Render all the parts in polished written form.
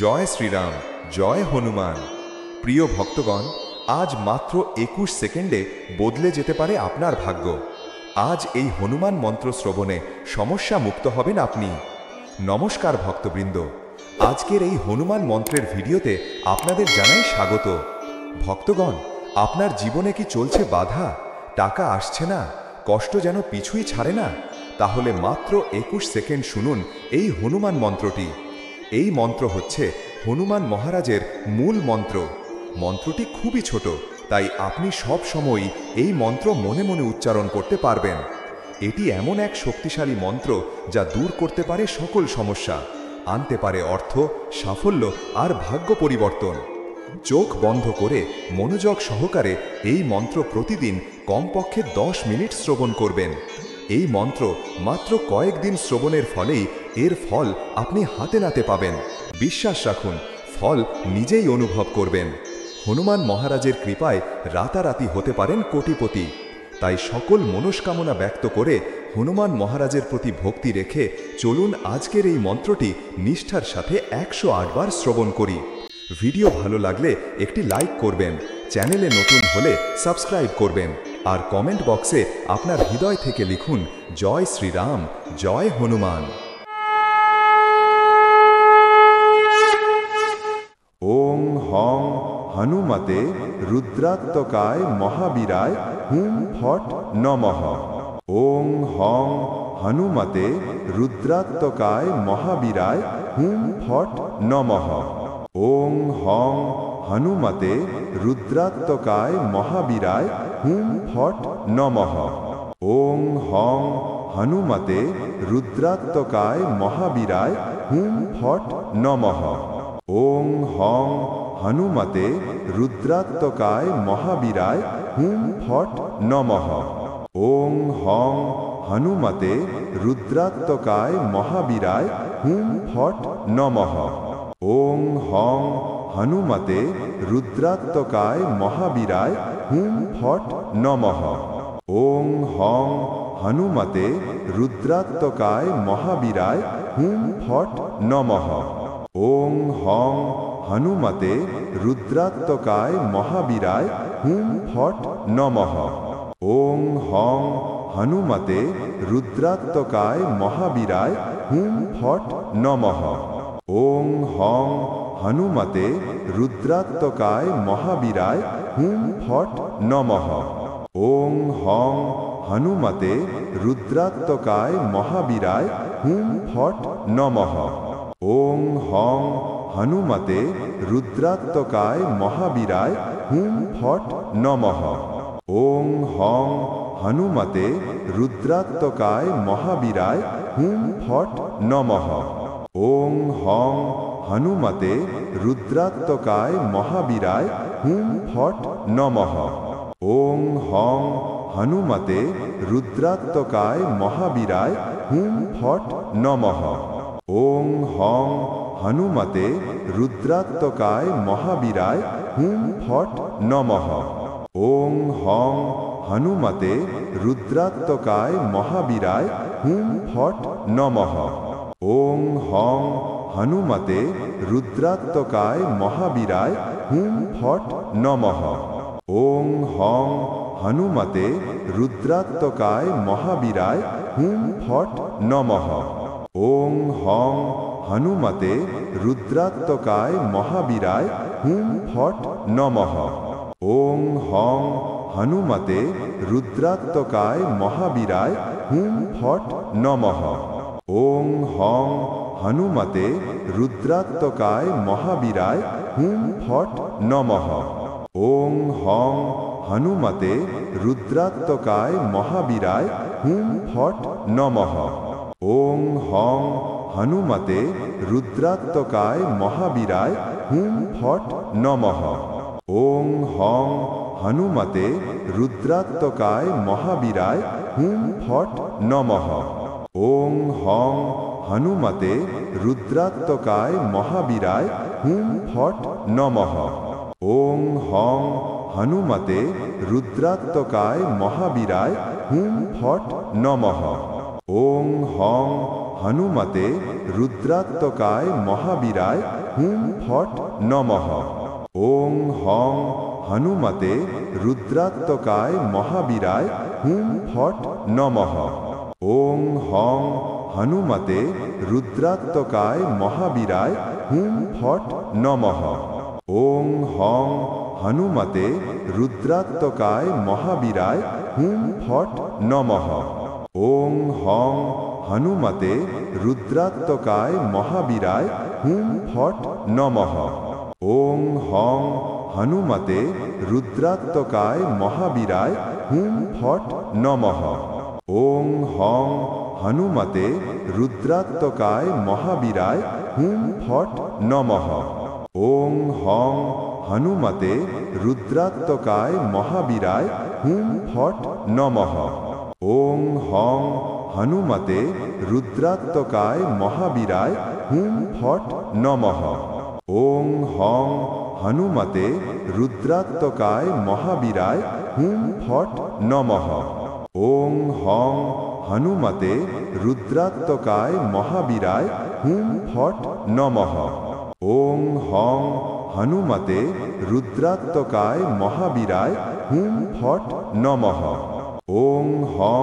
জয় শ্রীরাম, জয় হনুমান। প্রিয় ভক্তগণ, আজ মাত্র 21 সেকেন্ডে বদলে যেতে পারে আপনার ভাগ্য। আজ এই হনুমান মন্ত্র শ্রবণে সমস্যা মুক্ত হবেন আপনি। নমস্কার ভক্তবৃন্দ, আজকের এই হনুমান মন্ত্রের ভিডিওতে আপনাদের জানাই স্বাগত। ভক্তগণ, আপনার জীবনে কি চলছে বাধা, টাকা আসছে না, কষ্ট যেন পিছুই ছাড়ে না? তাহলে মাত্র 21 সেকেন্ড শুনুন এই হনুমান মন্ত্রটি। এই মন্ত্র হচ্ছে হনুমান মহারাজের মূল মন্ত্র। মন্ত্রটি খুবই ছোট, তাই আপনি সব সময়ই এই মন্ত্র মনে মনে উচ্চারণ করতে পারবেন। এটি এমন এক শক্তিশালী মন্ত্র যা দূর করতে পারে সকল সমস্যা, আনতে পারে অর্থ, সাফল্য আর ভাগ্য পরিবর্তন। চোখ বন্ধ করে মনোযোগ সহকারে এই মন্ত্র প্রতিদিন কমপক্ষে 10 মিনিট শ্রবণ করবেন। এই মন্ত্র মাত্র কয়েকদিন শ্রবণের ফলেই এর ফল আপনি হাতে নাতে পাবেন। বিশ্বাস রাখুন, ফল নিজেই অনুভব করবেন। হনুমান মহারাজের কৃপায় রাতারাতি হতে পারেন কোটিপতি। তাই সকল মনস্কামনা ব্যক্ত করে হনুমান মহারাজের প্রতি ভক্তি রেখে চলুন আজকের এই মন্ত্রটি নিষ্ঠার সাথে 108 বার শ্রবণ করি। ভিডিও ভালো লাগলে একটি লাইক করবেন, চ্যানেলে নতুন হলে সাবস্ক্রাইব করবেন, আর কমেন্ট বক্সে আপনার হৃদয় থেকে লিখুন জয় শ্রীরাম, জয় হনুমান। ওং হং হনুমতে রুদ্রাত্মকায় মহাবীরায় হুম ফট নমঃ। ওং হং হনুমতে রুদ্রাত্মকায় মহাবীরায় হুম ফট নমঃ। ওং হং হনুমতে রুদ্রাত্মকায় মহাবীরায় হুম ফট নমঃ। ওং হং হনুমতে রুদ্রাত্মকায় মহাবীরায় হুম ফট নমঃ। ওং হং হনুমতে রুদ্রাত্মকায় মহাবীরায় হুম ফট নমঃ। ওং হং হনুমতে রুদ্রাত্মকায় মহাবীরায় হুম ফট নমঃ। ওং হং হনুমতে রুদ্রাত্মকায় মহাবীরায় হুম ফট নমঃ। ওং হং হনুমতে রুদ্রাত্মকায় মহাবীরায় হুম ফট নমঃ। ওং হং হনুমতে রুদ্রাত্মকায় মহাবীরায় হুম ফট নমঃ। ওং হং হনুমতে রুদ্রাত্মকায় মহাবীরায় হুম ফট নমঃ। ওং হং হনুমতে রুদ্রাত্মকায় মহাবীরায় হুম ফট নমঃ। ওং হং হনুমতে রুদ্রাত্মকায় মহাবীরায় হুম ফট নমঃ। ওং হং হনুমতে রুদ্রাত্মকায় মহাবীরায় হুম ফট নমঃ। ওং হং হনুমতে রুদ্রাত্মকায় মহাবীরায় হুম ফট নমঃ। ওং হং হনুমতে রুদ্রাত্মকায় মহাবীরায় হুম ফট নমঃ। ওং হং হনুমতে রুদ্রাত্মকায় মহাবীরায় হুম ফট নমঃ। ওং হং হনুমতে রুদ্রাত্মকায় মহাবীরায় হুম ফট নমঃ। ওং হং হনুমতে রুদ্রাত্মকায় মহাবীরায় হুম ফট নমঃ। ওং হং হনুমতে রুদ্রাত্মকায় মহাবীরায় হুম ফট নমঃ। ওং হং হনুমতে রুদ্রাত্মকায় মহাবীরায় হুম ফট নমঃ। ওং হং হনুমতে রুদ্রাত্মকায় মহাবীরায় হুম ফট নমঃ। ওং হং হনুমতে রুদ্রাত্মকায় মহাবীরায় হুম ফট নমঃ। ওং হং হনুমতে রুদ্রাত্মকায় মহাবীরায় হুম ফট নমঃ। ওং হং হনুমতে রুদ্রাত্মকায় মহাবীরায় হুম ফট নমঃ। ওং হং হনুমতে রুদ্রাত্মকায় মহাবীরায় হুম ফট নমঃ। ওং হং হনুমতে রুদ্রাত্মকায় মহাবীরায় হুম ফট নমঃ। ওং হং হনুমতে রুদ্রাত্মকায় মহাবীরায় হুম ফট নমঃ। ওং হং হনুমতে রুদ্রাত্মকায় মহাবীরায় হুম ফট নমঃ। ওং হং হনুমতে রুদ্রাত্মকায় মহাবীরায় হুম ফট নমঃ। ওং হং হনুমতে রুদ্রাত্মকায় মহাবীরায় হুম ফট নমঃ। ওং হং হনুমতে রুদ্রাত্মকায় মহাবীরায় হুম ফট নমঃ। ওং হং হনুমতে রুদ্রাত্মকায় মহাবীরায় হুম ফট নমঃ। ওং হং হনুমতে রুদ্রাত্মকায় মহাবীরায় হুম ফট নমঃ। ওং হং হনুমতে রুদ্রাত্মকায় মহাবীরায় হুম ফট নমঃ। ওং হং হনুমতে রুদ্রাত্মকায় মহাবীরায় হুম ফট নমঃ। ওং হং হনুমতে রুদ্রাত্মকায় মহাবীরায় হুম ফট নমঃ। ওং হং হনুমতে রুদ্রাত্মকায় মহাবীরায় হুম ফট নমঃ। ওং হং হনুমতে রুদ্রাত্মকায় মহাবীরায় হুম ফট নমঃ। ওং হং হনুমতে রুদ্রাত্মকায় মহাবীরায় হুম ফট নমঃ। ওং হং হনুমতে রুদ্রাত্মকায় মহাবীরায় হুম ফট নমঃ। ওং হং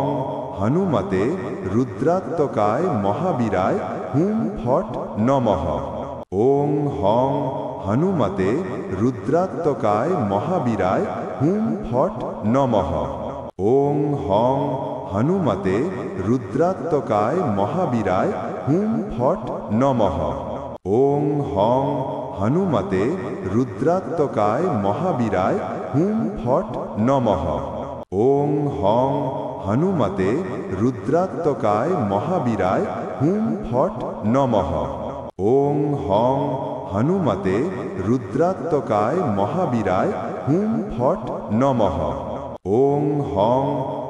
হনুমতে রুদ্রাত্মকায় মহাবীরায় হুম ফট নমঃ। ওং হং হনুমতে রুদ্রাত্মকায় মহাবীরায় হুম ফট নমঃ। ওং হং হনুমতে রুদ্রাত্মকায় মহাবীরায় হুম ফট নমঃ। ওং হং হনুমতে রুদ্রাত্মকায় মহাবীরায় হুম ফট নমঃ। ওং হং হনুমতে রুদ্রাত্মকায় মহাবীরায় হুম ফট নমঃ। ওং হং হনুমতে রুদ্রাত্মকায় মহাবীরায় হুম ফট নমঃ। ওং হং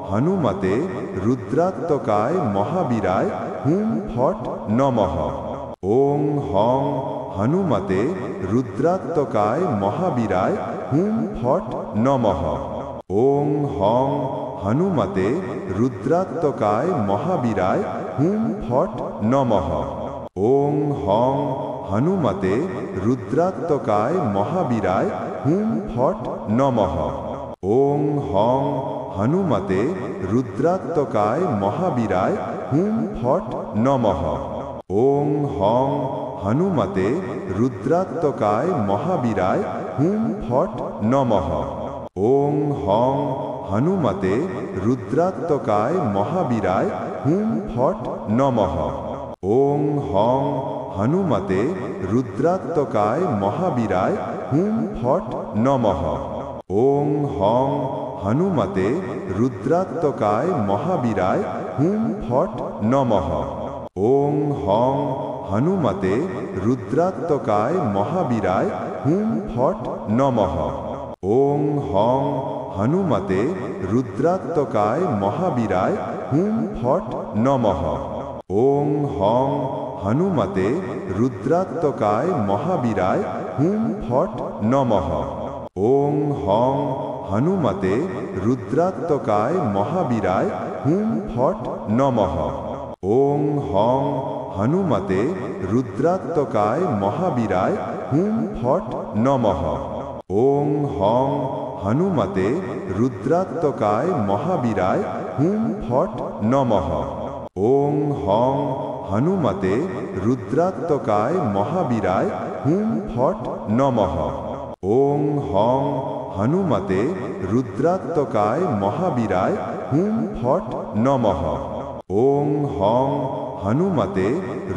হনুমতে রুদ্রাত্মকায় মহাবীরায় হুম ফট নমঃ। ওং হং হনুমতে রুদ্রাত্মকায় মহাবীরায় হুম ফট নমঃ। ওং হং হনুমতে রুদ্রাত্মকায় মহাবীরায় হুম ফট নমঃ। ওং হং হনুমতে রুদ্রাত্মকায় মহাবীরায় হুম ফট নমঃ। ওং হং হনুমতে রুদ্রাত্মকায় মহাবীরায় হুম ফট নমঃ। ওং হং হনুমতে রুদ্রাত্মকায় মহাবীরায় হুম ফট নমঃ। ওং হং হনুমতে রুদ্রাত্মকায় মহাবীরায় হুম ফট নমঃ। ওং হং হনুমতে রুদ্রাত্মকায় মহাবীরায় হুম ফট নমঃ। ওং হং হনুমতে রুদ্রাত্মকায় মহাবীরায় হুম ফট নমঃ। ওং হং হনুমতে রুদ্রাত্মকায় মহাবীরায় হুম ফট নমঃ। ওং হং হনুমতে রুদ্রাত্মকায় মহাবীরায় হুম ফট নমঃ। ওং হং হনুমতে রুদ্রাত্মকায় মহাবীরায় হুম ফট নমঃ। ওং হং হনুমতে রুদ্রাত্মকায় মহাবীরায় হুম ফট নমঃ। ওং হং হনুমতে রুদ্রাত্মকায় মহাবীরায় হুম ফট নমঃ। ওং হং হনুমতে রুদ্রাত্মকায় মহাবীরায় হুম ফট নমঃ। ওং হং হনুমতে রুদ্রাত্মকায় মহাবীরায় হুম ফট নমঃ। ওং হং হনুমতে রুদ্রাত্মকায় মহাবীরায় হুম ফট নমঃ। ওং হং হনুমতে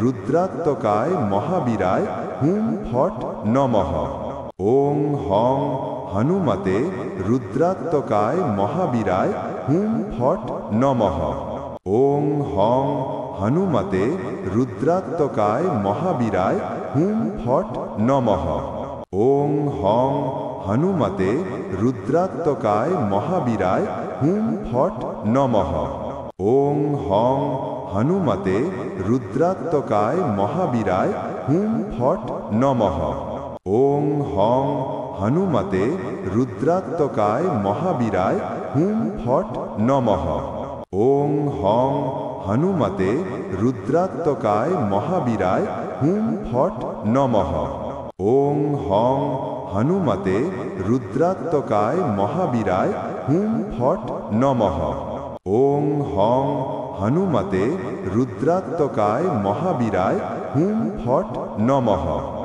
রুদ্রাত্মকায় মহাবীরায় হুম ফট নমঃ। ওং হং হনুমতে রুদ্রাত্মকায় মহাবীরায় হুম ফট নমঃ। ওং হং হনুমতে রুদ্রাত্মকায় মহাবীরায় হুম ফট নমঃ। ওং হং হনুমতে রুদ্রাত্মকায় মহাবীরায় হুম ফট নমঃ। ওং হং হনুমতে রুদ্রাত্মকায় মহাবীরায় হুম ফট নমঃ। ওং হং হনুমতে রুদ্রাত্মকায় মহাবীরায় হুম ফট নমঃ। ওং হং হনুমতে রুদ্রাত্মকায় মহাবীরায় হুম ফট নমঃ। ওং হং হনুমতে রুদ্রাত্মকায় মহাবীরায় হুম ফট নমঃ। ওং হং হনুমতে রুদ্রাত্মকায় মহাবীরায় হুম ফট নমঃ।